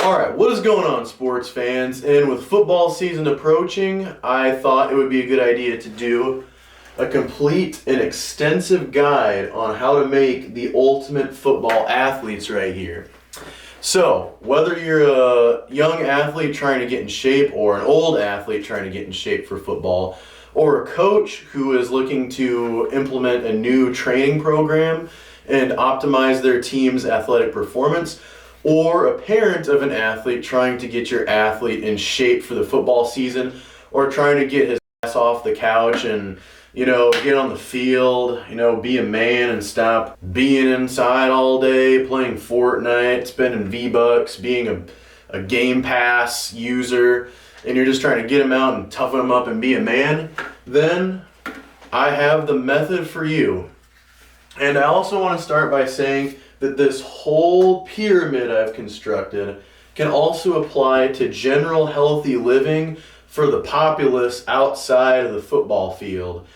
Alright, what is going on, sports fans? And with football season approaching, I thought it would be a good idea to do a complete and extensive guide on how to make the ultimate football athletes right here. So, whether you're a young athlete trying to get in shape or an old athlete trying to get in shape for football, or a coach who is looking to implement a new training program and optimize their team's athletic performance, or a parent of an athlete trying to get your athlete in shape for the football season, or trying to get his ass off the couch and, get on the field, be a man and stop being inside all day, playing Fortnite, spending V-Bucks, being a Game Pass user, and you're just trying to get him out and toughen him up and be a man, then I have the method for you. And I also want to start by saying that this whole pyramid I've constructed can also apply to general healthy living for the populace outside of the football field.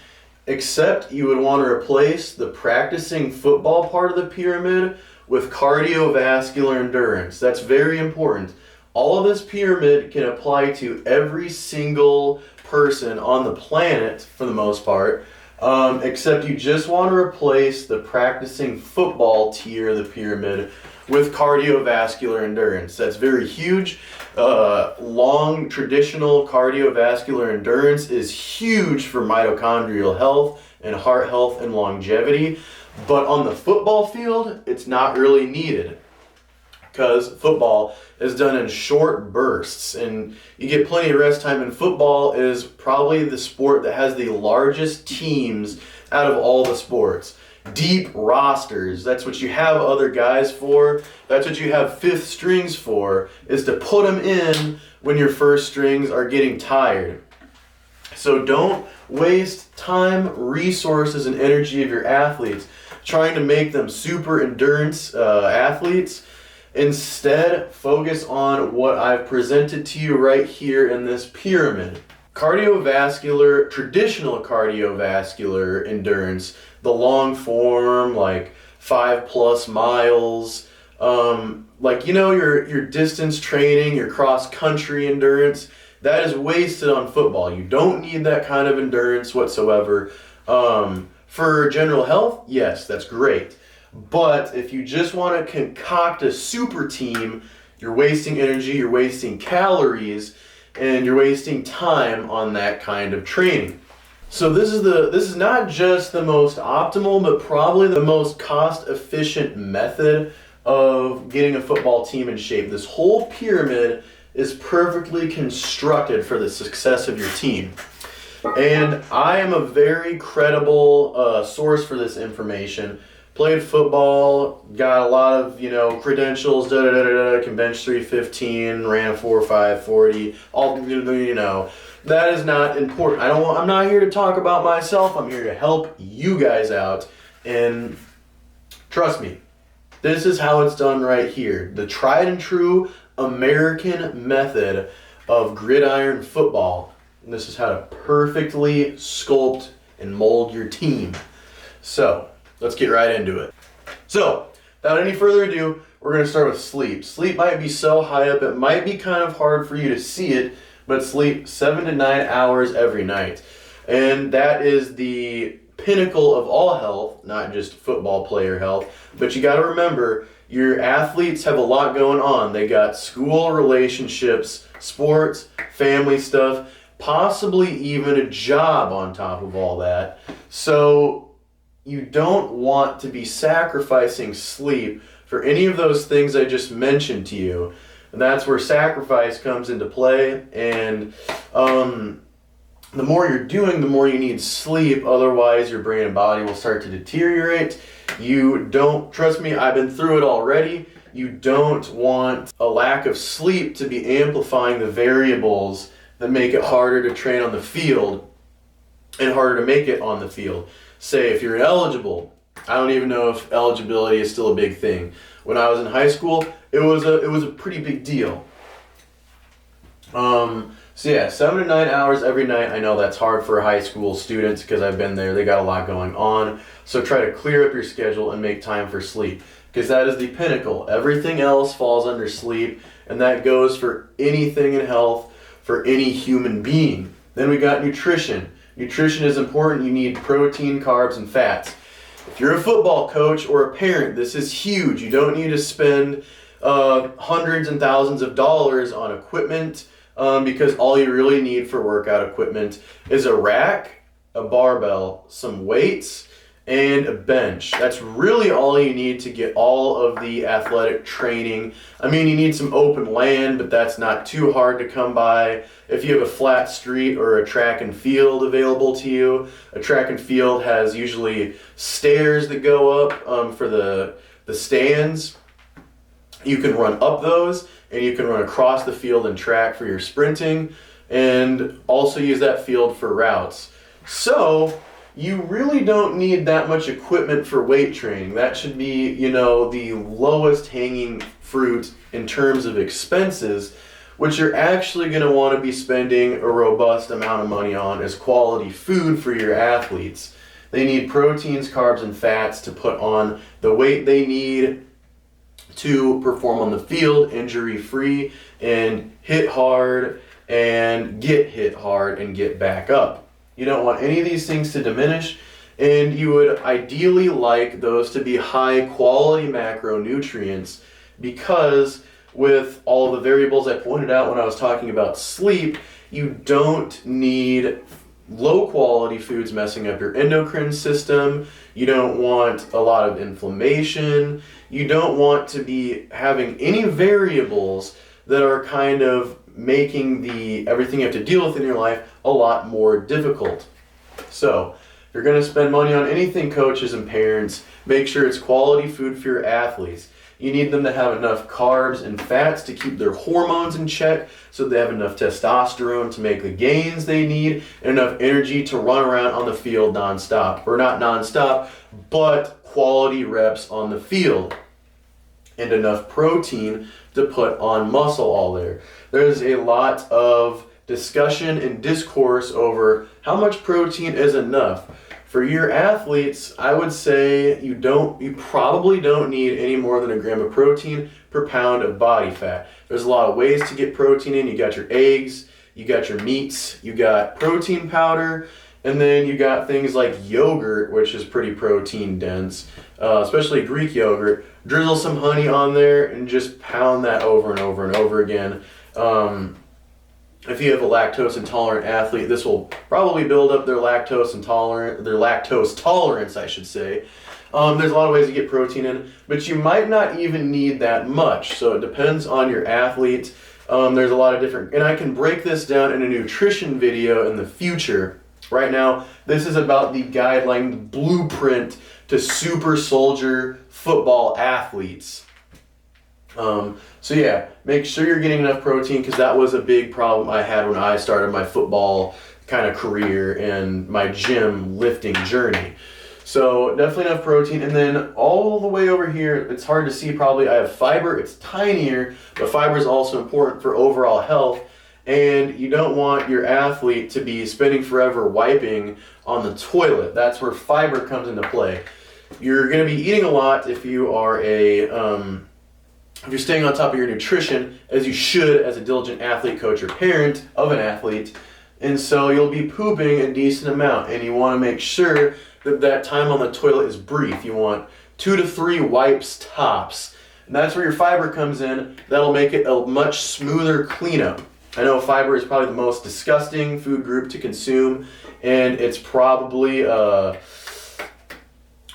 Except you would want to replace the practicing football part of the pyramid with cardiovascular endurance. That's very important. All of this pyramid can apply to every single person on the planet for the most part. Except you just want to replace the practicing football tier of the pyramid with cardiovascular endurance. That's very huge. Long traditional cardiovascular endurance is huge for mitochondrial health and heart health and longevity. But on the football field, it's not really needed, because football is done in short bursts and you get plenty of rest time, and football is probably the sport that has the largest teams out of all the sports. Deep rosters, that's what you have other guys for, that's what you have fifth strings for, is to put them in when your first strings are getting tired. So don't waste time, resources, and energy of your athletes trying to make them super endurance athletes. Instead, focus on what I've presented to you right here in this pyramid. Traditional cardiovascular endurance, the long form, like 5+ miles, your distance training, your cross country endurance, that is wasted on football. You don't need that kind of endurance whatsoever. For general health, yes, that's great. But if you just want to concoct a super team, you're wasting energy, you're wasting calories, and you're wasting time on that kind of training. So this is not just the most optimal, but probably the most cost-efficient method of getting a football team in shape. This whole pyramid is perfectly constructed for the success of your team. And I am a very credible source for this information. Played football, got a lot of, credentials, can bench 315, ran a 4.5 40, all, that is not important. I'm not here to talk about myself. I'm here to help you guys out. And trust me, this is how it's done right here. The tried and true American method of gridiron football. And this is how to perfectly sculpt and mold your team. So, let's get right into it. So, without any further ado, we're going to start with sleep. Sleep might be so high up, it might be kind of hard for you to see it, but sleep 7 to 9 hours every night. And that is the pinnacle of all health, not just football player health. But you got to remember, your athletes have a lot going on. They got school, relationships, sports, family stuff, possibly even a job on top of all that. So you don't want to be sacrificing sleep for any of those things I just mentioned to you. And that's where sacrifice comes into play. And the more you're doing, the more you need sleep. Otherwise, your brain and body will start to deteriorate. Trust me, I've been through it already. You don't want a lack of sleep to be amplifying the variables that make it harder to train on the field and harder to make it on the field. Say if you're eligible, I don't even know if eligibility is still a big thing. When I was in high school, it was a pretty big deal. 7 to 9 hours every night. I know that's hard for high school students because I've been there. They got a lot going on. So try to clear up your schedule and make time for sleep. because that is the pinnacle. Everything else falls under sleep, and that goes for anything in health, for any human being. Then we got nutrition. Nutrition is important. You need protein, carbs, and fats. If you're a football coach or a parent, this is huge. You don't need to spend hundreds and thousands of dollars on equipment, because all you really need for workout equipment is a rack, a barbell, some weights, and a bench. That's really all you need to get all of the athletic training. I mean, you need some open land, but that's not too hard to come by. If you have a flat street or a track and field available to you, a track and field has usually stairs that go up for the stands. You can run up those, and you can run across the field and track for your sprinting, and also use that field for routes. So you really don't need that much equipment for weight training. That should be, the lowest hanging fruit in terms of expenses. What you're actually going to want to be spending a robust amount of money on is quality food for your athletes. They need proteins, carbs, and fats to put on the weight they need to perform on the field injury-free and hit hard and get back up. You don't want any of these things to diminish, and you would ideally like those to be high quality macronutrients, because with all the variables I pointed out when I was talking about sleep, you don't need low quality foods messing up your endocrine system. You don't want a lot of inflammation. You don't want to be having any variables that are kind of making everything you have to deal with in your life a lot more difficult. So, if you're going to spend money on anything, coaches and parents, make sure it's quality food for your athletes. You need them to have enough carbs and fats to keep their hormones in check, so they have enough testosterone to make the gains they need, and enough energy to run around on the field nonstop. Or not nonstop, but quality reps on the field. And enough protein to put on muscle all there. There's a lot of discussion and discourse over how much protein is enough. For your athletes, I would say you probably don't need any more than a gram of protein per pound of body fat. There's a lot of ways to get protein in. You got your eggs, you got your meats, you got protein powder, and then you got things like yogurt, which is pretty protein dense, especially Greek yogurt. Drizzle some honey on there and just pound that over and over and over again. If you have a lactose intolerant athlete, this will probably build up their lactose tolerance, I should say. There's a lot of ways to get protein in, but you might not even need that much. So it depends on your athlete. There's a lot of different, and I can break this down in a nutrition video in the future. Right now, this is about the guideline, the blueprint to super soldier football athletes. So yeah, make sure you're getting enough protein, because that was a big problem I had when I started my football kind of career and my gym lifting journey. So definitely enough protein. And then all the way over here, it's hard to see probably, I have fiber. It's tinier, but fiber is also important for overall health. And you don't want your athlete to be spending forever wiping on the toilet. That's where fiber comes into play. You're going to be eating a lot if you are if you're staying on top of your nutrition, as you should as a diligent athlete, coach, or parent of an athlete. And so you'll be pooping a decent amount, and you want to make sure that time on the toilet is brief. You want 2 to 3 wipes tops. And that's where your fiber comes in. That'll make it a much smoother cleanup. I know fiber is probably the most disgusting food group to consume, and it's probably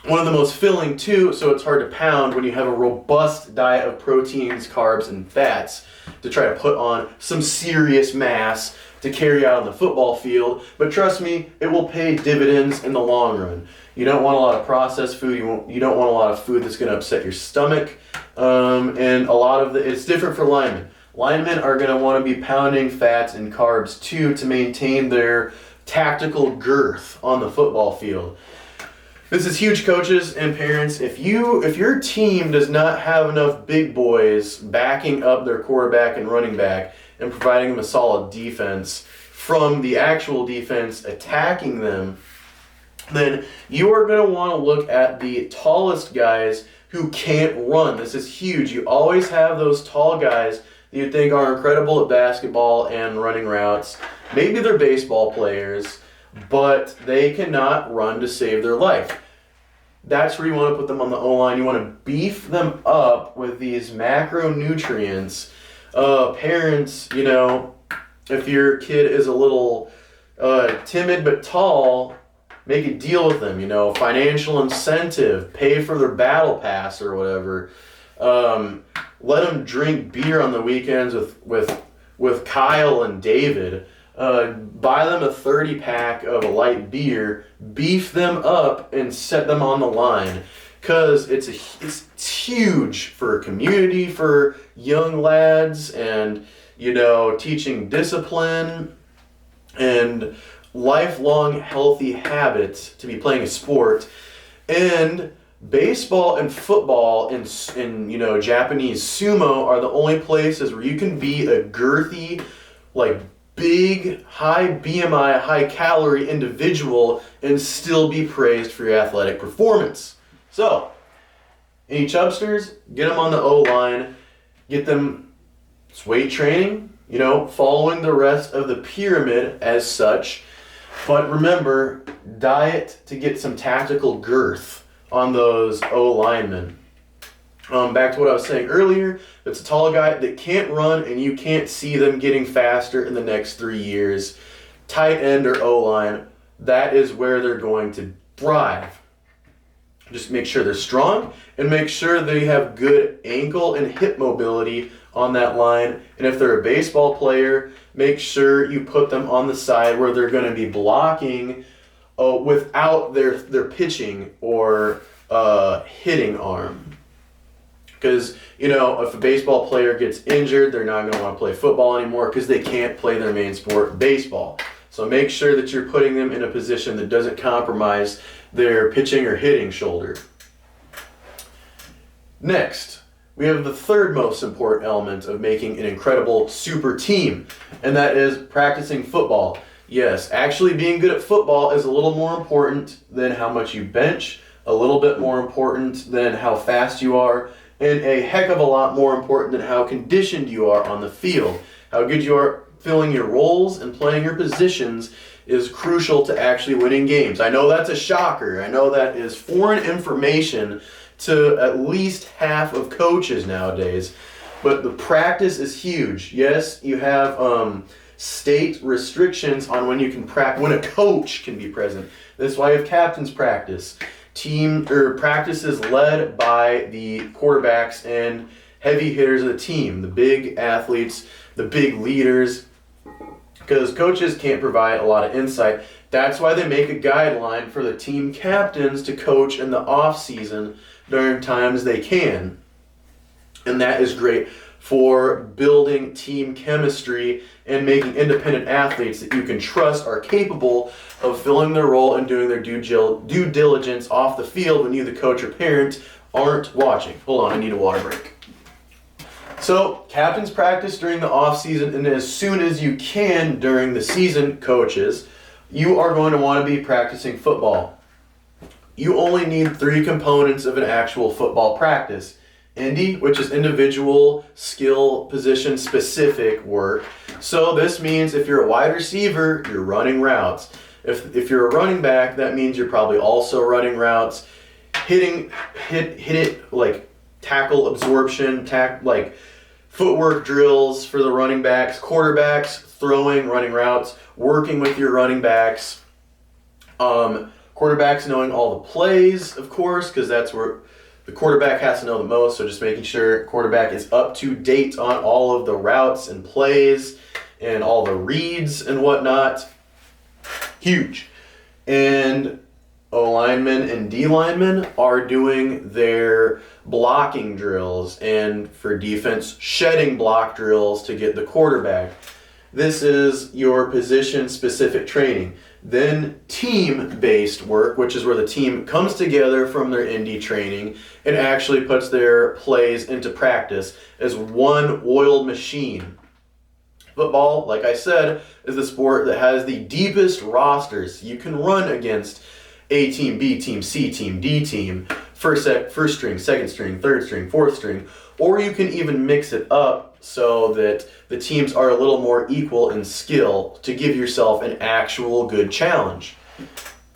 one of the most filling too, so it's hard to pound when you have a robust diet of proteins, carbs, and fats to try to put on some serious mass to carry out on the football field. But trust me, it will pay dividends in the long run. You don't want a lot of processed food. You don't want a lot of food that's going to upset your stomach. And a lot of it's different for linemen. Linemen are going to want to be pounding fats and carbs too to maintain their tactical girth on the football field. This is huge, coaches and parents. If your team does not have enough big boys backing up their quarterback and running back and providing them a solid defense from the actual defense attacking them, then you are going to want to look at the tallest guys who who can't run. This is huge. You always have those tall guys that you think are incredible at basketball and running routes. Maybe they're baseball players, but they cannot run to save their life. That's where you want to put them on the O-line. You want to beef them up with these macronutrients. Parents, if your kid is a little timid but tall, make a deal with them, financial incentive, pay for their battle pass or whatever. Let them drink beer on the weekends with Kyle and David. Buy them a 30-pack of a light beer, beef them up, and set them on the line. Because it's huge for a community, for young lads, and, teaching discipline and lifelong healthy habits to be playing a sport. And baseball and football and Japanese sumo are the only places where you can be a girthy, big, high BMI, high calorie individual and still be praised for your athletic performance. So, any chubsters, get them on the O-line, get them weight training, following the rest of the pyramid as such. But remember, diet to get some tactical girth on those O-linemen. Back to what I was saying earlier, it's a tall guy that can't run and you can't see them getting faster in the next 3 years. Tight end or O-line, that is where they're going to thrive. Just make sure they're strong and make sure they have good ankle and hip mobility on that line. And if they're a baseball player, make sure you put them on the side where they're going to be blocking without their pitching or hitting arm. Because, if a baseball player gets injured, they're not going to want to play football anymore because they can't play their main sport, baseball. So make sure that you're putting them in a position that doesn't compromise their pitching or hitting shoulder. Next, we have the third most important element of making an incredible super team, and that is practicing football. Yes, actually being good at football is a little more important than how much you bench, a little bit more important than how fast you are, and a heck of a lot more important than how conditioned you are on the field. How good you are filling your roles and playing your positions is crucial to actually winning games. I know that's a shocker. I know that is foreign information to at least half of coaches nowadays, but the practice is huge. Yes, you have state restrictions on when you can when a coach can be present. That's why you have captain's practice. Practices led by the quarterbacks and heavy hitters of the team, the big athletes, the big leaders, because coaches can't provide a lot of insight. That's why they make a guideline for the team captains to coach in the off season during times they can. And that is great for building team chemistry and making independent athletes that you can trust are capable of filling their role and doing their due diligence off the field when you, the coach or parent, aren't watching. Hold on, I need a water break. So, captains practice during the off season, and as soon as you can during the season, coaches, you are going to want to be practicing football. You only need 3 components of an actual football practice. Indy, which is individual skill position specific work. So this means if you're a wide receiver, you're running routes. If you're a running back, that means you're probably also running routes. Hit it like tackle absorption, footwork drills for the running backs, quarterbacks, throwing, running routes, working with your running backs. Quarterbacks knowing all the plays, of course, because that's where the quarterback has to know the most, so just making sure quarterback is up to date on all of the routes and plays and all the reads and whatnot. Huge. And O-linemen and D-linemen are doing their blocking drills, and for defense, shedding block drills to get the quarterback. This is your position-specific training. Then team-based work, which is where the team comes together from their indie training and actually puts their plays into practice as one oiled machine. Football, like I said, is the sport that has the deepest rosters. You can run against A team, B team, C team, D team first string, second string, third string, fourth string, or you can even mix it up so that the teams are a little more equal in skill to give yourself an actual good challenge.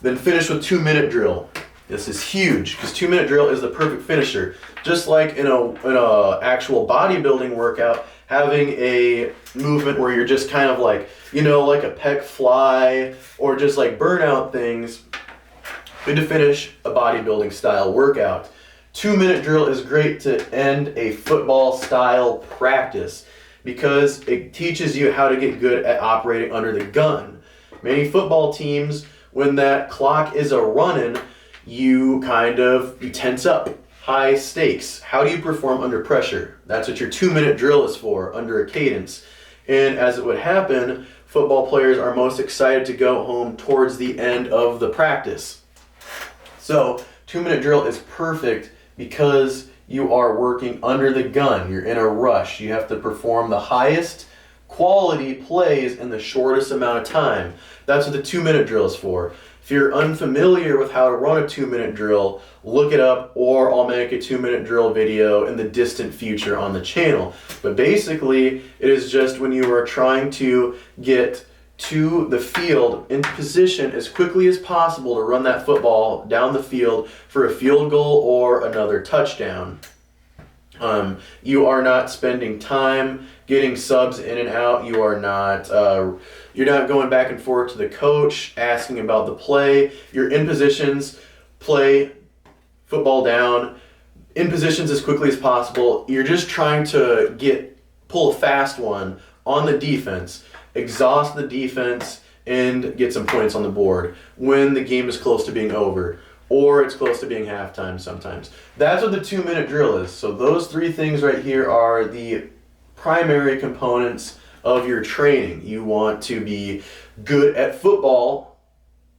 Then finish with 2-minute drill. This is huge because 2-minute drill is the perfect finisher. Just like in a actual bodybuilding workout, having a movement where you're just kind of like, like a pec fly or just like burnout things, good to finish a bodybuilding style workout. 2-minute drill is great to end a football style practice because it teaches you how to get good at operating under the gun. Many football teams, when that clock is a running, you tense up. High stakes. How do you perform under pressure? That's what your 2-minute drill is for, under a cadence. And as it would happen, football players are most excited to go home towards the end of the practice. So 2-minute drill is perfect because you are working under the gun. You're in a rush. You have to perform the highest quality plays in the shortest amount of time. That's what the 2-minute drill is for. If you're unfamiliar with how to run a 2-minute drill, look it up, or I'll make a 2-minute drill video in the distant future on the channel. But basically, it is just when you are trying to get to the field in position as quickly as possible to run that football down the field for a field goal or another touchdown. You are not spending time getting subs in and out. You are not you're not going back and forth to the coach asking about the play. You're in positions, play football down, in positions as quickly as possible. You're just trying to pull a fast one on the defense, exhaust the defense, and get some points on the board when the game is close to being over. Or it's close to being halftime sometimes. That's what the 2-minute drill is. So those 3 things right here are the primary components of your training. You want to be good at football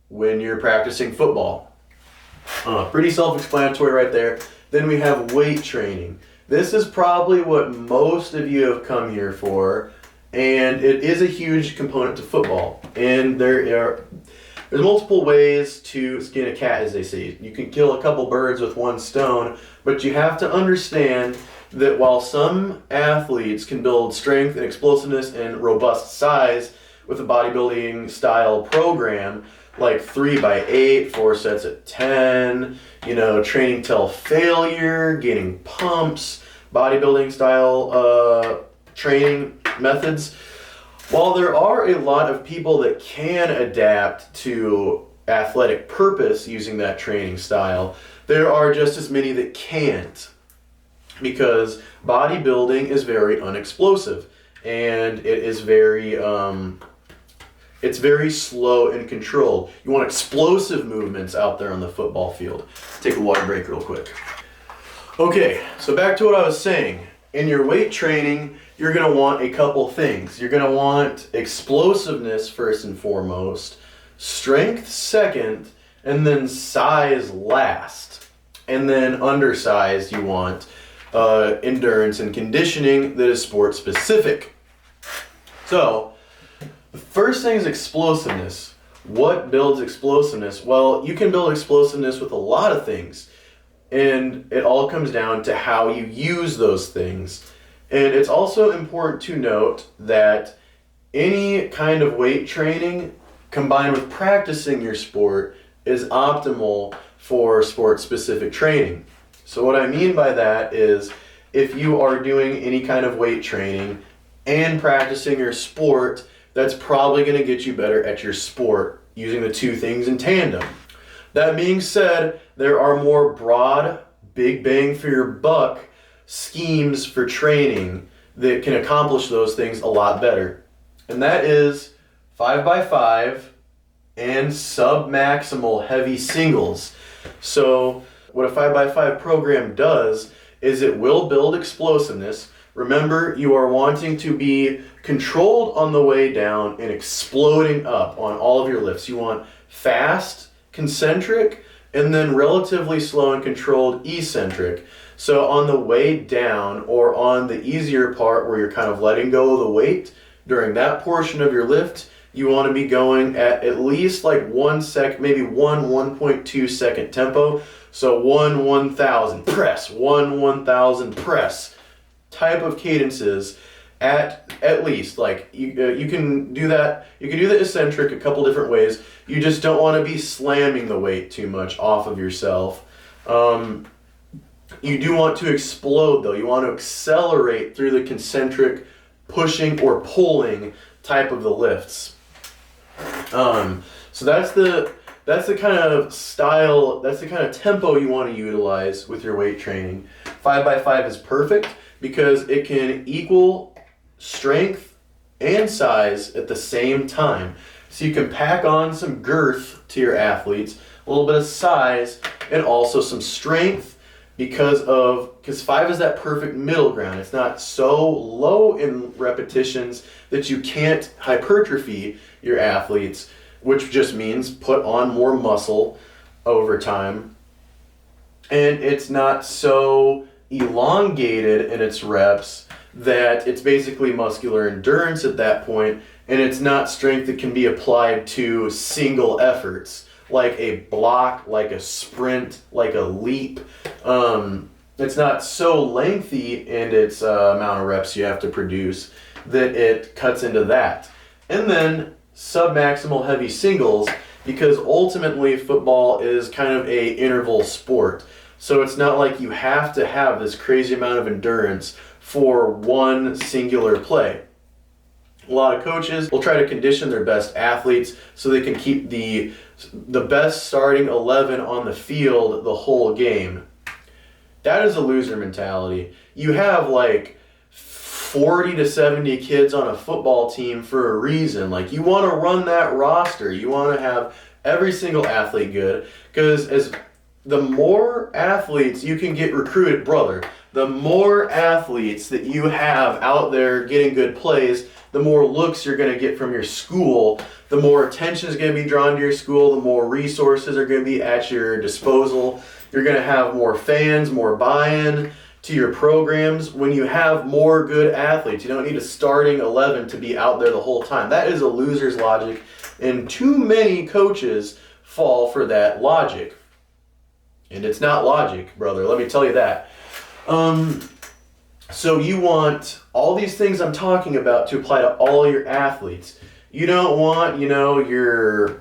when you're practicing football. Pretty self-explanatory right there. Then we have weight training. This is probably what most of you have come here for, and it is a huge component to football. And there's multiple ways to skin a cat, as they say. You can kill a couple birds with one stone, but you have to understand that while some athletes can build strength and explosiveness and robust size with a bodybuilding style program, like 3x8, 4 sets at 10, training till failure, getting pumps, bodybuilding style training methods, while there are a lot of people that can adapt to athletic purpose using that training style, there are just as many that can't, because bodybuilding is very unexplosive and it is very it's very slow and controlled. You want explosive movements out there on the football field. Take a water break real quick. Okay, so back to what I was saying. In your weight training, you're going to want a couple things. You're going to want explosiveness first and foremost, strength second, and then size last. And then undersized, you want endurance and conditioning that is sport specific. So, the first thing is explosiveness. What builds explosiveness? Well, you can build explosiveness with a lot of things. And it all comes down to how you use those things. And it's also important to note that any kind of weight training combined with practicing your sport is optimal for sport-specific training. So what I mean by that is if you are doing any kind of weight training and practicing your sport, that's probably going to get you better at your sport using the 2 things in tandem. That being said, there are more broad, big bang for your buck schemes for training that can accomplish those things a lot better. And that is 5x5 and sub-maximal heavy singles. So what a 5x5 program does is it will build explosiveness. Remember, you are wanting to be controlled on the way down and exploding up on all of your lifts. You want fast, concentric, and then relatively slow and controlled eccentric. So on the way down, or on the easier part where you're kind of letting go of the weight, during that portion of your lift, you want to be going at least like 1 sec, maybe 1.2 second tempo. So 1,000 press, 1,000 press type of cadences at least. Like you can do that. You can do the eccentric a couple different ways. You just don't want to be slamming the weight too much off of yourself. You do want to explode though. You want to accelerate through the concentric pushing or pulling type of the lifts. So that's the kind of style, that's the kind of tempo you want to utilize with your weight training. 5x5 is perfect because it can equal strength and size at the same time. So you can pack on some girth to your athletes, a little bit of size, and also some strength because 5 is that perfect middle ground. It's not so low in repetitions that you can't hypertrophy your athletes, which just means put on more muscle over time. And it's not so elongated in its reps that it's basically muscular endurance at that point, and it's not strength that can be applied to single efforts, like a block, like a sprint, like a leap. It's not so lengthy in its amount of reps you have to produce that it cuts into that. And then submaximal heavy singles, because ultimately football is kind of a interval sport. So it's not like you have to have this crazy amount of endurance for one singular play. A lot of coaches will try to condition their best athletes so they can keep the best starting 11 on the field the whole game. That is a loser mentality. You have like 40 to 70 kids on a football team for a reason. Like, you want to run that roster. You want to have every single athlete good, because as the more athletes you can get recruited, brother, the more athletes that you have out there getting good plays, the more looks you're going to get from your school, the more attention is going to be drawn to your school, the more resources are going to be at your disposal. You're going to have more fans, more buy-in to your programs. When you have more good athletes, you don't need a starting 11 to be out there the whole time. That is a loser's logic, and too many coaches fall for that logic. And it's not logic, brother, let me tell you that. So you want all these things I'm talking about to apply to all your athletes. You don't want, your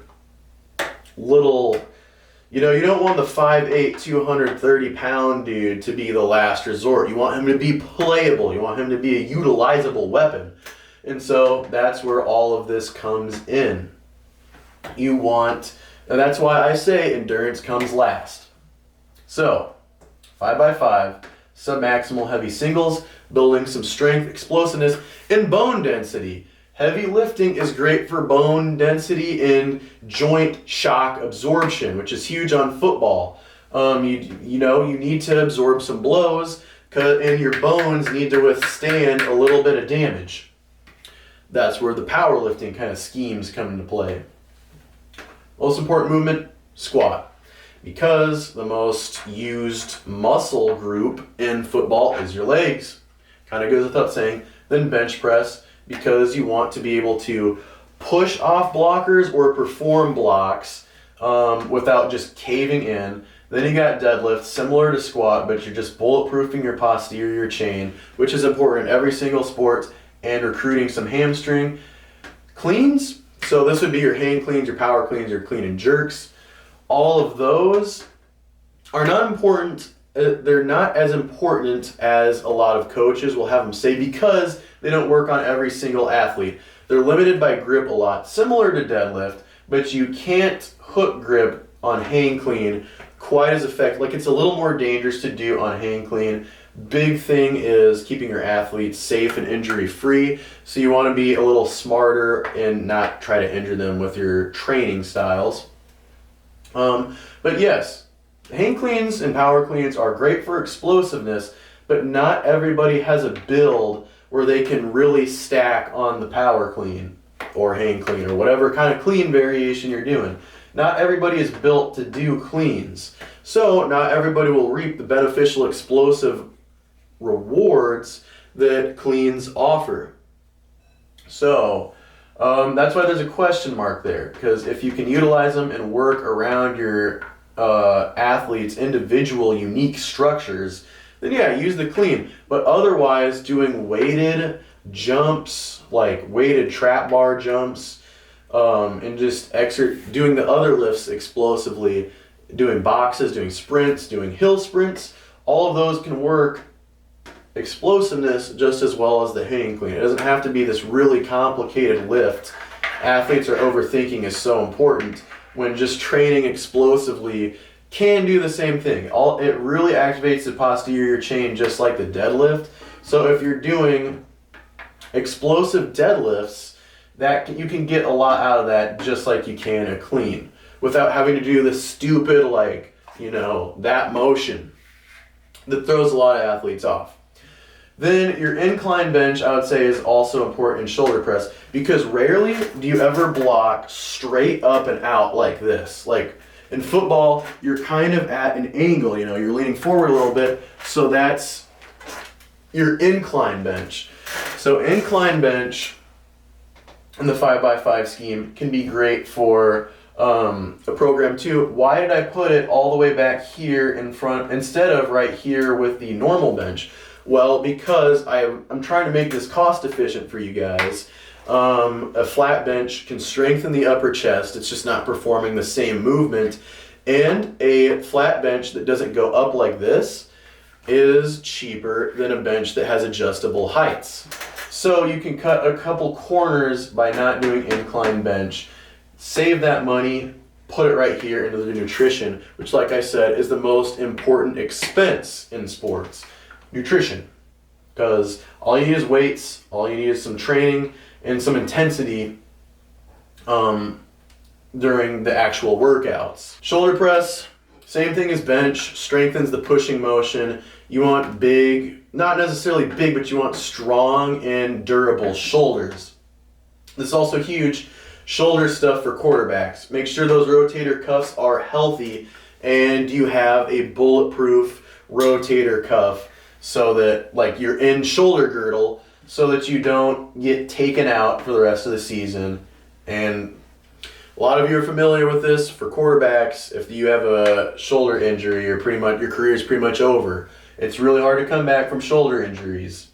little, you don't want the 5'8", 230-pound dude to be the last resort. You want him to be playable. You want him to be a utilizable weapon. And so that's where all of this comes in. And that's why I say endurance comes last. So, 5x5, submaximal heavy singles, building some strength, explosiveness, and bone density. Heavy lifting is great for bone density and joint shock absorption, which is huge on football. You need to absorb some blows, and your bones need to withstand a little bit of damage. That's where the powerlifting kind of schemes come into play. Most important movement, squat. Because the most used muscle group in football is your legs. Kind of goes without saying. Then bench press, because you want to be able to push off blockers or perform blocks without just caving in. Then you got deadlift, similar to squat, but you're just bulletproofing your posterior chain, which is important in every single sport, and recruiting some hamstring. Cleans, so this would be your hang cleans, your power cleans, your clean and jerks. All of those are not important. They're not as important as a lot of coaches will have them say, because they don't work on every single athlete. They're limited by grip a lot, similar to deadlift, but you can't hook grip on hang clean quite as effective. Like, it's a little more dangerous to do on hang clean. Big thing is keeping your athletes safe and injury free. So you want to be a little smarter and not try to injure them with your training styles. But yes, hang cleans and power cleans are great for explosiveness, but not everybody has a build where they can really stack on the power clean or hang clean or whatever kind of clean variation you're doing. Not everybody is built to do cleans. So not everybody will reap the beneficial explosive rewards that cleans offer. So That's why there's a question mark there, because if you can utilize them and work around your athletes' individual unique structures, then yeah, use the clean. But otherwise, doing weighted jumps, like weighted trap bar jumps, and just doing the other lifts explosively, doing boxes, doing sprints, doing hill sprints, all of those can work explosiveness just as well as the hang clean. It doesn't have to be this really complicated lift athletes are overthinking is so important, when just training explosively can do the same thing. It really activates the posterior chain just like the deadlift. So if you're doing explosive deadlifts, that you can get a lot out of that just like you can a clean, without having to do the stupid, like, that motion that throws a lot of athletes off. Then your incline bench, I would say, is also important in shoulder press, because rarely do you ever block straight up and out like this. Like in football, you're kind of at an angle, you're leaning forward a little bit, so that's your incline bench. So incline bench in the 5x5 scheme can be great for a program too. Why did I put it all the way back here in front instead of right here with the normal bench? Well, because I'm trying to make this cost efficient for you guys. A flat bench can strengthen the upper chest. It's just not performing the same movement. And a flat bench that doesn't go up like this is cheaper than a bench that has adjustable heights. So you can cut a couple corners by not doing incline bench, save that money, put it right here into the nutrition, which, like I said, is the most important expense in sports. Nutrition. Because all you need is weights, all you need is some training and some intensity during the actual workouts. Shoulder press, same thing as bench, strengthens the pushing motion. You want big, not necessarily big, but you want strong and durable shoulders. This is also huge shoulder stuff for quarterbacks. Make sure those rotator cuffs are healthy and you have a bulletproof rotator cuff, so that, like, you're in shoulder girdle, so that you don't get taken out for the rest of the season. And a lot of you are familiar with this. For quarterbacks, if you have a shoulder injury, your career is pretty much over. It's really hard to come back from shoulder injuries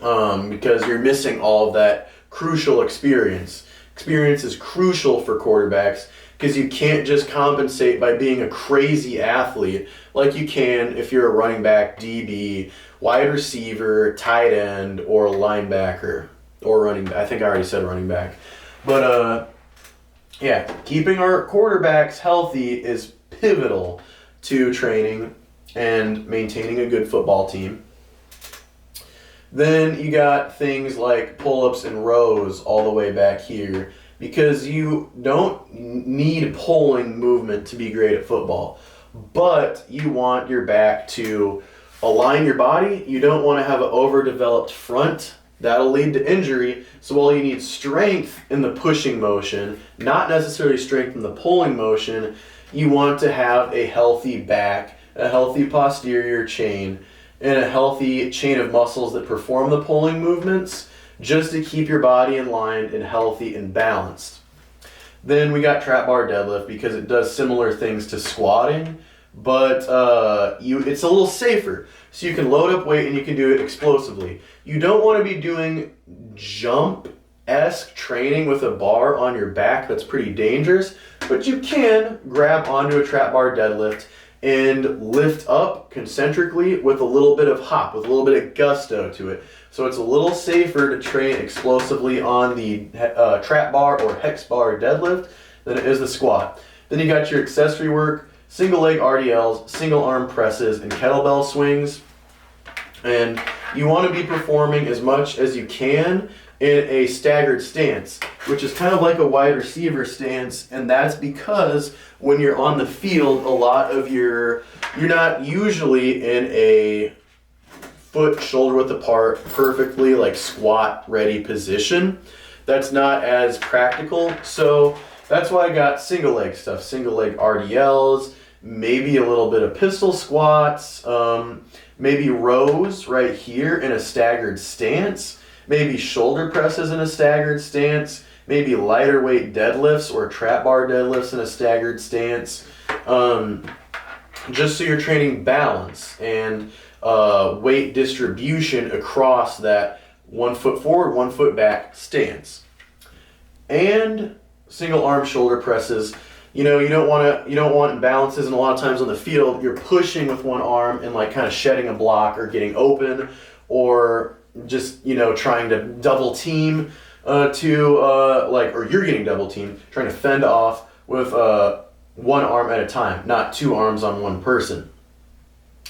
because you're missing all of that crucial experience. Experience is crucial for quarterbacks, because you can't just compensate by being a crazy athlete like you can if you're a running back, DB, wide receiver, tight end, or linebacker, or running back. I think I already said running back. But yeah, keeping our quarterbacks healthy is pivotal to training and maintaining a good football team. Then you got things like pull-ups and rows all the way back here, because you don't need pulling movement to be great at football, but you want your back to align your body. You don't want to have an overdeveloped front. That'll lead to injury. So while you need strength in the pushing motion, not necessarily strength in the pulling motion, you want to have a healthy back, a healthy posterior chain, and a healthy chain of muscles that perform the pulling movements, just to keep your body in line and healthy and balanced. Then we got trap bar deadlift, because it does similar things to squatting, but it's a little safer. So you can load up weight and you can do it explosively. You don't want to be doing jump-esque training with a bar on your back. That's pretty dangerous, but you can grab onto a trap bar deadlift and lift up concentrically with a little bit of hop, with a little bit of gusto to it. So it's a little safer to train explosively on the trap bar or hex bar deadlift than it is the squat. Then you got your accessory work, single leg RDLs, single arm presses, and kettlebell swings. And you want to be performing as much as you can in a staggered stance, which is kind of like a wide receiver stance, and that's because when you're on the field, a lot of you're not usually in a foot shoulder width apart, perfectly like squat ready position. That's not as practical, so that's why I got single leg stuff, single leg RDLs, maybe a little bit of pistol squats, maybe rows right here in a staggered stance, maybe shoulder presses in a staggered stance, maybe lighter weight deadlifts or trap bar deadlifts in a staggered stance, just so you're training balance and weight distribution across that 1 foot forward, 1 foot back stance. And single arm shoulder presses. You don't want imbalances, and a lot of times on the field you're pushing with one arm and like kind of shedding a block or getting open, or just trying to double team or you're getting double teamed, trying to fend off with one arm at a time, not two arms on one person.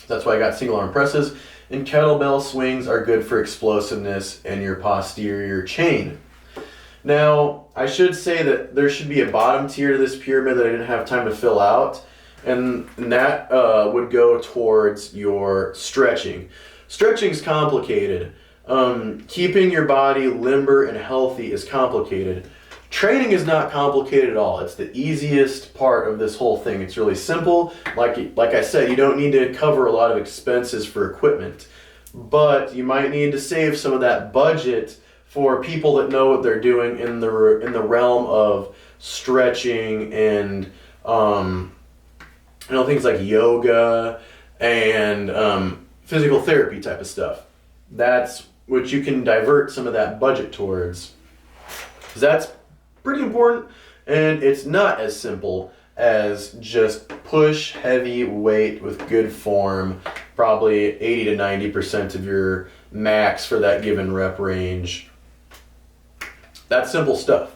That's why I got single arm presses, and kettlebell swings are good for explosiveness and your posterior chain. Now, I should say that there should be a bottom tier to this pyramid that I didn't have time to fill out, and that would go towards your stretching. Stretching's complicated. Keeping your body limber and healthy is complicated. Training is not complicated at all. It's the easiest part of this whole thing. It's really simple. Like I said, you don't need to cover a lot of expenses for equipment, but you might need to save some of that budget for people that know what they're doing in the realm of stretching and things like yoga and physical therapy type of stuff. That's what you can divert some of that budget towards. 'Cause that's pretty important, and it's not as simple as just push heavy weight with good form, probably 80 to 90% of your max for that given rep range. That's simple stuff.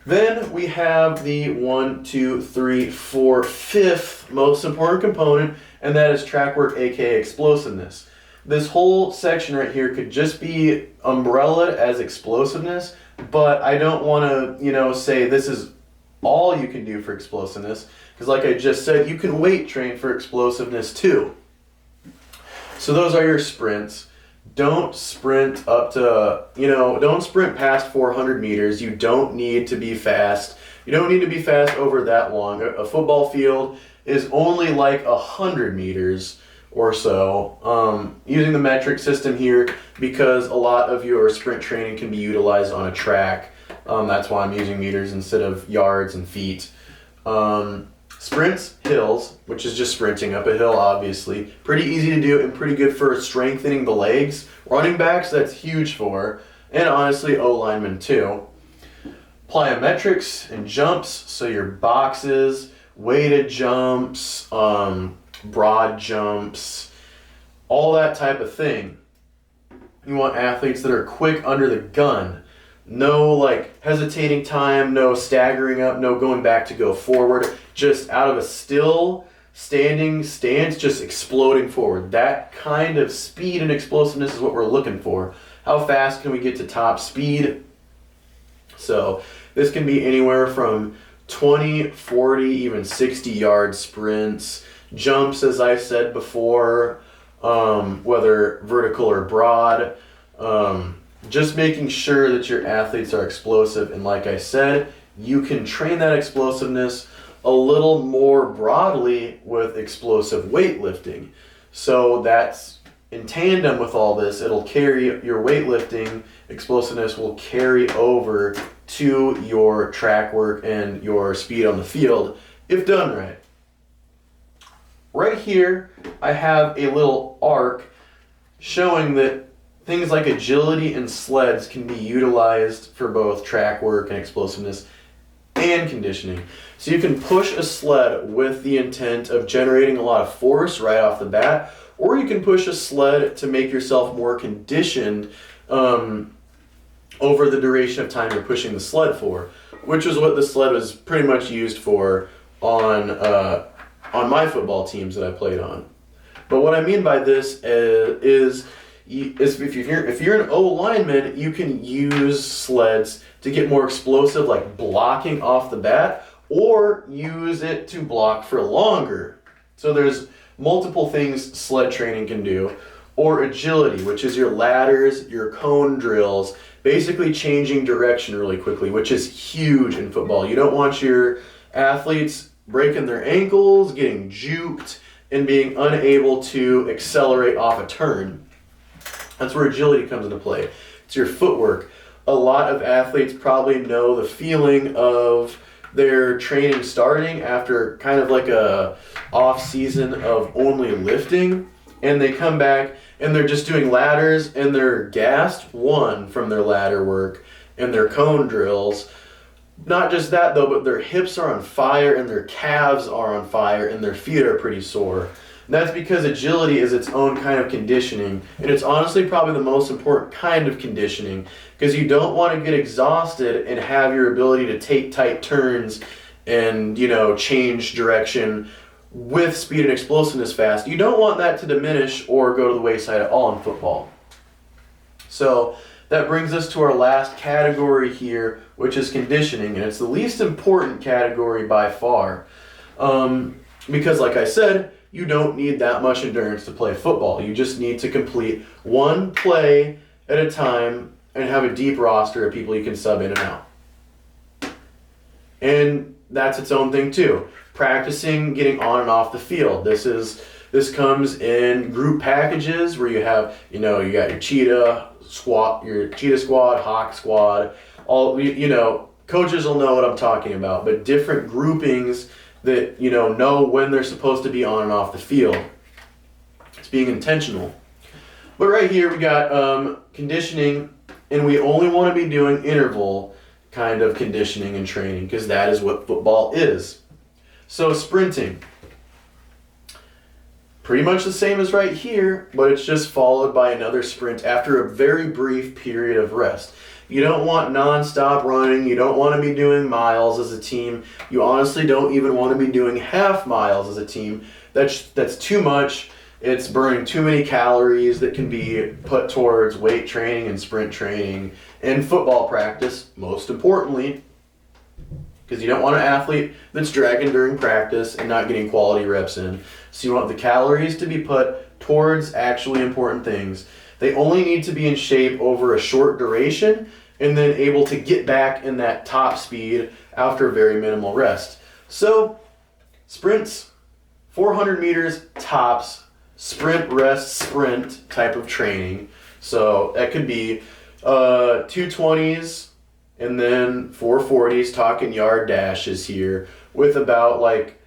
Then we have the 1, 2, 3, 4, 5th most important component, and that is track work, aka explosiveness. This whole section right here could just be umbrellaed as explosiveness, but I don't want to, say this is all you can do for explosiveness, because like I just said, you can weight train for explosiveness too. So those are your sprints. Don't sprint don't sprint past 400 meters. You don't need to be fast. You don't need to be fast over that long. A football field is only like 100 meters or so. Using the metric system here because a lot of your sprint training can be utilized on a track. That's why I'm using meters instead of yards and feet. Sprints, hills, which is just sprinting up a hill, obviously. Pretty easy to do and pretty good for strengthening the legs. Running backs, that's huge for. And honestly, O-linemen too. Plyometrics and jumps, so your boxes, weighted jumps, broad jumps, all that type of thing. You want athletes that are quick under the gun. No hesitating time, no staggering up, no going back to go forward. Just out of a still standing stance, just exploding forward. That kind of speed and explosiveness is what we're looking for. How fast can we get to top speed? So this can be anywhere from 20, 40, even 60-yard sprints. Jumps, as I said before, whether vertical or broad. Just making sure that your athletes are explosive. And like I said, you can train that explosiveness a little more broadly with explosive weightlifting. So that's in tandem with all this. It'll carry your weightlifting explosiveness will carry over to your track work and your speed on the field if done right. Right here, I have a little arc showing that things like agility and sleds can be utilized for both track work and explosiveness and conditioning. So you can push a sled with the intent of generating a lot of force right off the bat, or you can push a sled to make yourself more conditioned over the duration of time you're pushing the sled for, which is what the sled was pretty much used for on my football teams that I played on. But what I mean by this is if you're an O-lineman, you can use sleds to get more explosive, like blocking off the bat, or use it to block for longer. So there's multiple things sled training can do. Or agility, which is your ladders, your cone drills, basically changing direction really quickly, which is huge in football. You don't want your athletes breaking their ankles, getting juked, and being unable to accelerate off a turn. That's where agility comes into play. It's your footwork. A lot of athletes probably know the feeling of their training starting after kind of like a off season of only lifting, and they come back and they're just doing ladders and they're gassed, one, from their ladder work and their cone drills. Not just that though, but their hips are on fire and their calves are on fire and their feet are pretty sore. And that's because agility is its own kind of conditioning, and it's honestly probably the most important kind of conditioning, because you don't want to get exhausted and have your ability to take tight turns and, change direction with speed and explosiveness fast. You don't want that to diminish or go to the wayside at all in football. So that brings us to our last category here, which is conditioning, and it's the least important category by far. Because like I said, you don't need that much endurance to play football. You just need to complete one play at a time and have a deep roster of people you can sub in and out. And that's its own thing too. Practicing getting on and off the field. This comes in group packages where you have, you got your cheetah squad, hawk squad, all, coaches will know what I'm talking about, but different groupings that, know when they're supposed to be on and off the field. It's being intentional. But right here we got conditioning, and we only want to be doing interval kind of conditioning and training, because that is what football is. So sprinting, pretty much the same as right here, but it's just followed by another sprint after a very brief period of rest. You don't want non-stop running. You don't want to be doing miles as a team. You honestly don't even want to be doing half miles as a team. That's too much. It's burning too many calories that can be put towards weight training and sprint training and football practice, most importantly, because you don't want an athlete that's dragging during practice and not getting quality reps in. So you want the calories to be put towards actually important things. They only need to be in shape over a short duration and then able to get back in that top speed after very minimal rest. So sprints, 400 meters tops, sprint, rest, sprint type of training. So that could be 220s and then 440s, talking yard dashes here, with about like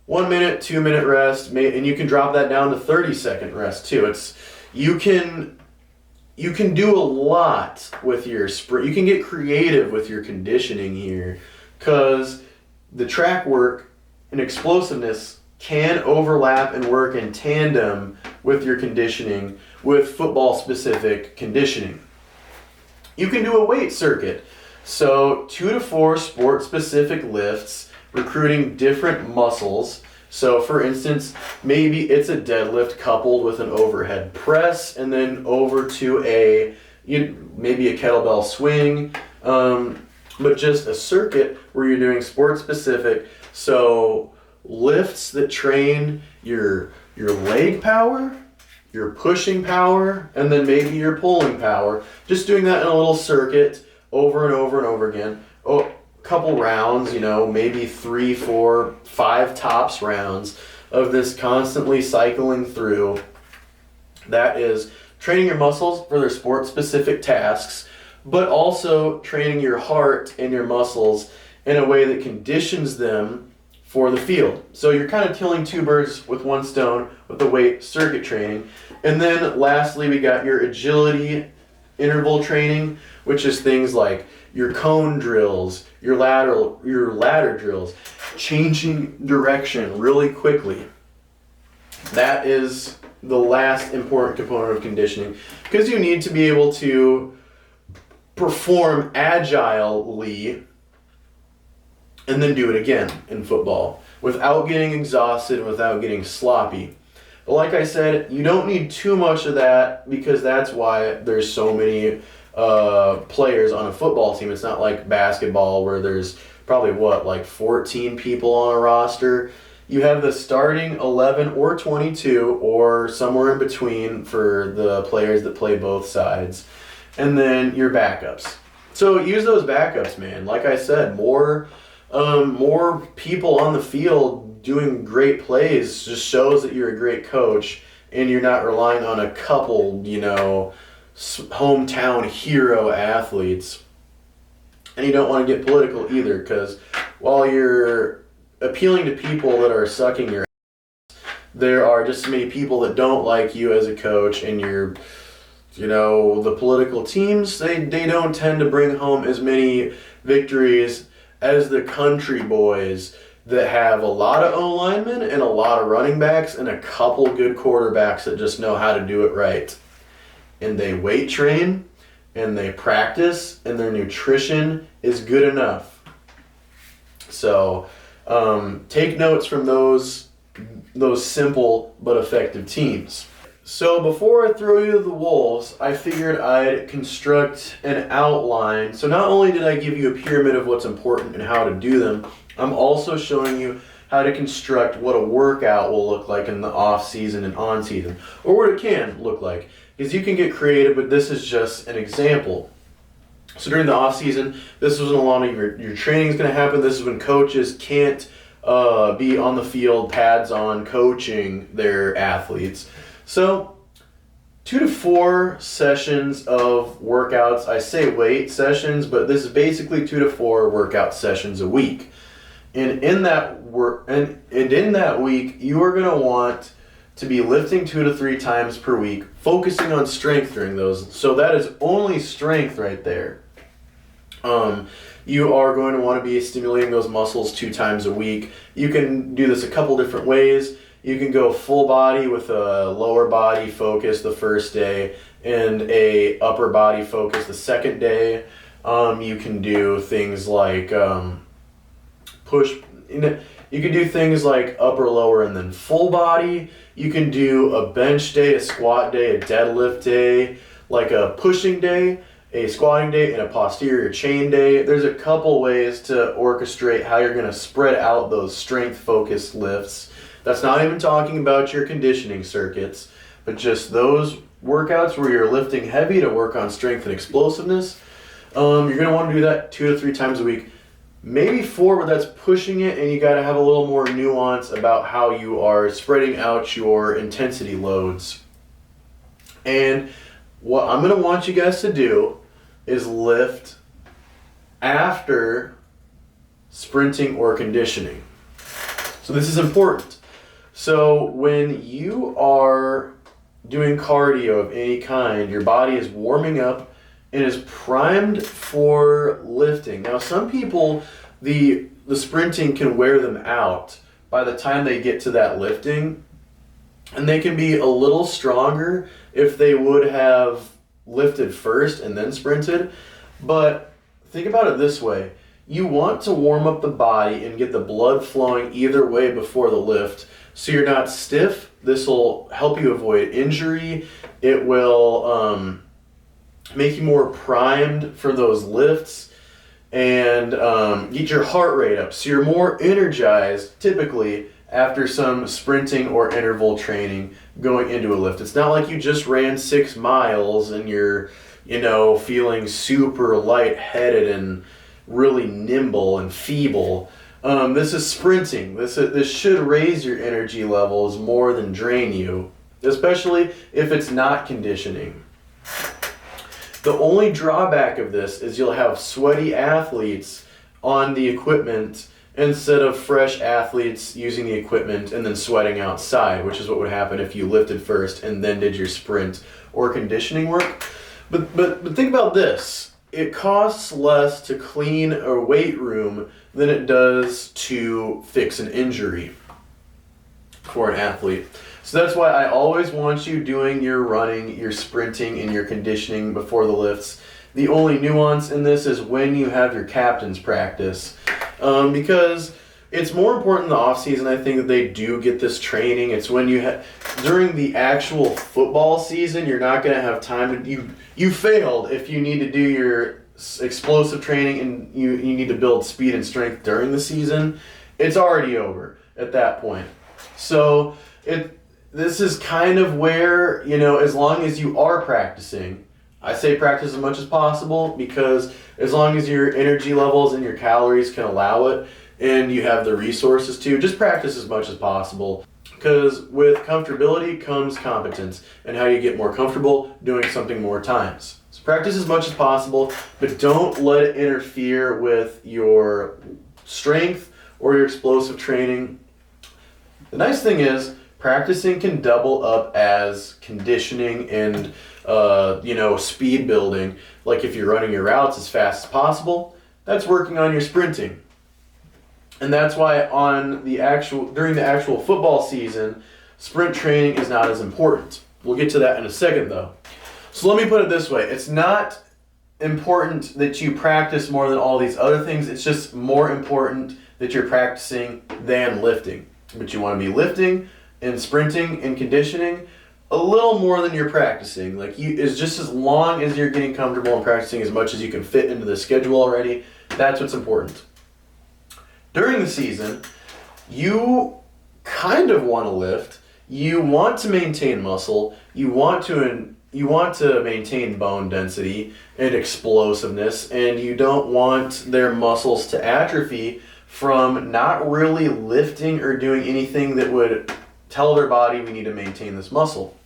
1 minute, 2 minute rest, and you can drop that down to 30-second rest too. You can do a lot with your sprint. You can get creative with your conditioning here, because the track work and explosiveness can overlap and work in tandem with your conditioning, with football-specific conditioning. You can do a weight circuit. So 2 to 4 sport-specific lifts, recruiting different muscles. So for instance, maybe it's a deadlift coupled with an overhead press, and then over to maybe a kettlebell swing, but just a circuit where you're doing sport-specific. So lifts that train your leg power, your pushing power, and then maybe your pulling power. Just doing that in a little circuit over and over and over again. A couple rounds, maybe 3, 4, 5 tops rounds of this constantly cycling through. That is training your muscles for their sport-specific tasks, but also training your heart and your muscles in a way that conditions them for the field. So you're kind of killing two birds with one stone with the weight circuit training. And then lastly, we got your agility interval training, which is things like your cone drills, your ladder drills, changing direction really quickly. That is the last important component of conditioning, because you need to be able to perform agilely and then do it again in football without getting exhausted and without getting sloppy. But like I said, you don't need too much of that, because that's why there's so many players on a football team. It's not like basketball where there's probably 14 people on a roster. You have the starting 11 or 22 or somewhere in between for the players that play both sides, and then your backups. So use those backups, man. Like I said, more people on the field doing great plays just shows that you're a great coach and you're not relying on a couple, hometown hero athletes. And you don't want to get political either, because while you're appealing to people that are sucking your ass, there are just so many people that don't like you as a coach, and the political teams, they don't tend to bring home as many victories as the country boys that have a lot of O-linemen and a lot of running backs and a couple good quarterbacks that just know how to do it right. And they weight train and they practice and their nutrition is good enough. So take notes from those simple but effective teams. So before I throw you to the wolves, I figured I'd construct an outline. So not only did I give you a pyramid of what's important and how to do them, I'm also showing you how to construct what a workout will look like in the off season and on season, or what it can look like. Because you can get creative, but this is just an example. So during the off season, this is when a lot of your training is going to happen. This is when coaches can't be on the field, pads on, coaching their athletes. So 2 to 4 sessions of workouts. I say weight sessions, but this is basically 2 to 4 workout sessions a week. And in that in that week, you are going to want to be lifting 2 to 3 times per week, focusing on strength during those. So that is only strength right there. You are going to want to be stimulating those muscles 2 times a week. You can do this a couple different ways. You can go full body with a lower body focus the first day and a upper body focus the second day. You can do things like you can do things like upper, lower, and then full body. You can do a bench day, a squat day, a deadlift day, like a pushing day, a squatting day, and a posterior chain day. There's a couple ways to orchestrate how you're going to spread out those strength-focused lifts. That's not even talking about your conditioning circuits, but just those workouts where you're lifting heavy to work on strength and explosiveness. You're going to want to do that 2 to 3 times a week. Maybe 4, but that's pushing it, and you got to have a little more nuance about how you are spreading out your intensity loads. And what I'm going to want you guys to do is lift after sprinting or conditioning. So this is important. So when you are doing cardio of any kind, your body is warming up and is primed for lifting. Now some people, the sprinting can wear them out by the time they get to that lifting, and they can be a little stronger if they would have lifted first and then sprinted. But think about it this way. You want to warm up the body and get the blood flowing either way before the lift, so you're not stiff. This will help you avoid injury. It will make you more primed for those lifts, and get your heart rate up, so you're more energized typically after some sprinting or interval training going into a lift. It's not like you just ran 6 miles and you're feeling super lightheaded and really nimble and feeble. This is sprinting. This should raise your energy levels more than drain you, especially if it's not conditioning. The only drawback of this is you'll have sweaty athletes on the equipment instead of fresh athletes using the equipment and then sweating outside, which is what would happen if you lifted first and then did your sprint or conditioning work. But think about this. It costs less to clean a weight room than it does to fix an injury for an athlete. So that's why I always want you doing your running, your sprinting, and your conditioning before the lifts. The only nuance in this is when you have your captain's practice. Because it's more important in the off season, I think, that they do get this training. It's when during the actual football season, you're not going to have time to, you failed if you need to do your explosive training and you need to build speed and strength during the season. It's already over at that point. So this is kind of where, as long as you are practicing, I say practice as much as possible, because as long as your energy levels and your calories can allow it and you have the resources to, just practice as much as possible. because with comfortability comes competence, and how you get more comfortable doing something more times. So practice as much as possible, but don't let it interfere with your strength or your explosive training. The nice thing is, practicing can double up as conditioning and speed building. Like if you're running your routes as fast as possible, that's working on your sprinting. And that's why during the actual football season, sprint training is not as important. We'll get to that in a second though. So let me put it this way. It's not important that you practice more than all these other things. It's just more important that you're practicing than lifting. But you want to be lifting and sprinting and conditioning a little more than you're practicing. It's just as long as you're getting comfortable and practicing as much as you can fit into the schedule already. That's what's important. During the season, you kind of want to lift. You want to maintain muscle. You want to maintain bone density and explosiveness, and you don't want their muscles to atrophy from not really lifting or doing anything that would tell their body we need to maintain this muscle.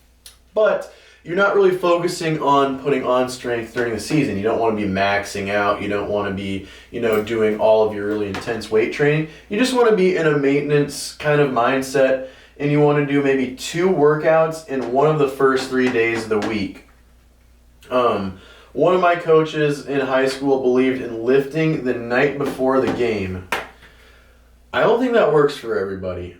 But you're not really focusing on putting on strength during the season. You don't want to be maxing out. You don't want to be, doing all of your really intense weight training. You just want to be in a maintenance kind of mindset, and you want to do maybe 2 workouts in one of the first 3 days of the week. One of my coaches in high school believed in lifting the night before the game. I don't think that works for everybody.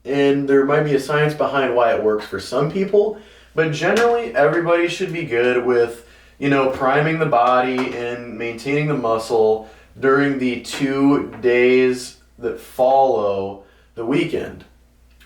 And there might be a science behind why it works for some people, but generally everybody should be good with, priming the body and maintaining the muscle during the 2 days that follow the weekend.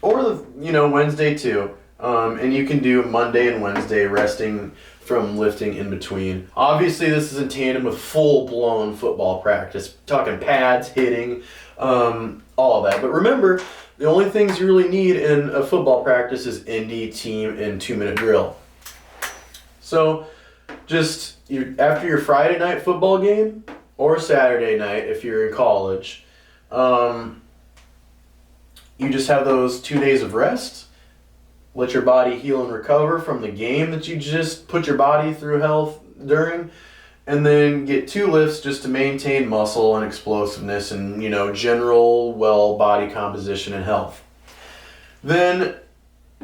Or, Wednesday too. And you can do Monday and Wednesday resting from lifting in between. Obviously this is in tandem with full-blown football practice, talking pads, hitting, all of that. But remember, the only things you really need in a football practice is indie, team, and 2-minute drill. So just after your Friday night football game or Saturday night if you're in college, you just have those 2 days of rest. Let your body heal and recover from the game that you just put your body through health during. And then get 2 lifts just to maintain muscle and explosiveness and, general body composition and health. Then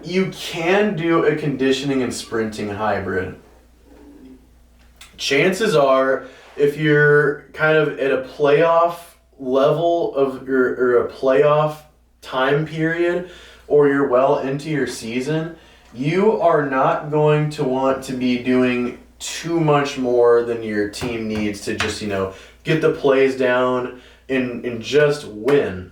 you can do a conditioning and sprinting hybrid. Chances are, if you're kind of at a playoff level or a playoff time period, or you're well into your season, you are not going to want to be doing too much more than your team needs to just, get the plays down and just win.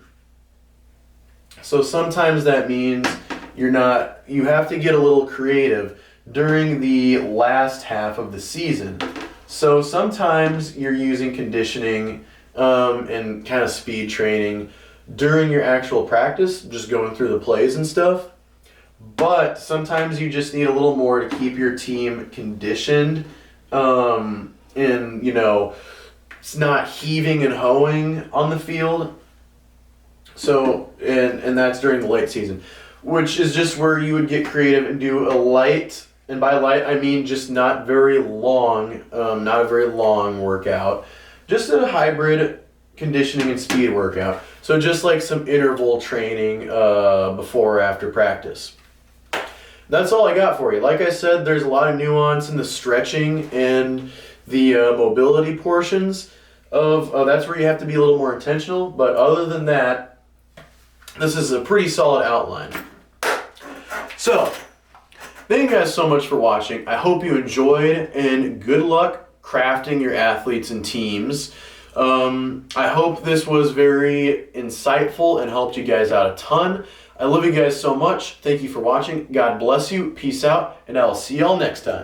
So sometimes that means you have to get a little creative during the last half of the season. So sometimes you're using conditioning and kind of speed training during your actual practice, just going through the plays and stuff. But sometimes you just need a little more to keep your team conditioned, and it's not heaving and hoeing on the field. So, and that's during the late season, which is just where you would get creative and do a light, and by light I mean just not a very long workout, just a hybrid conditioning and speed workout. So just like some interval training before or after practice. That's all I got for you. Like I said, there's a lot of nuance in the stretching and the mobility portions of that's where you have to be a little more intentional. But other than that, this is a pretty solid outline. So, thank you guys so much for watching. I hope you enjoyed, and good luck crafting your athletes and teams. I hope this was very insightful and helped you guys out a ton. I love you guys so much. Thank you for watching. God bless you. Peace out, and I'll see y'all next time.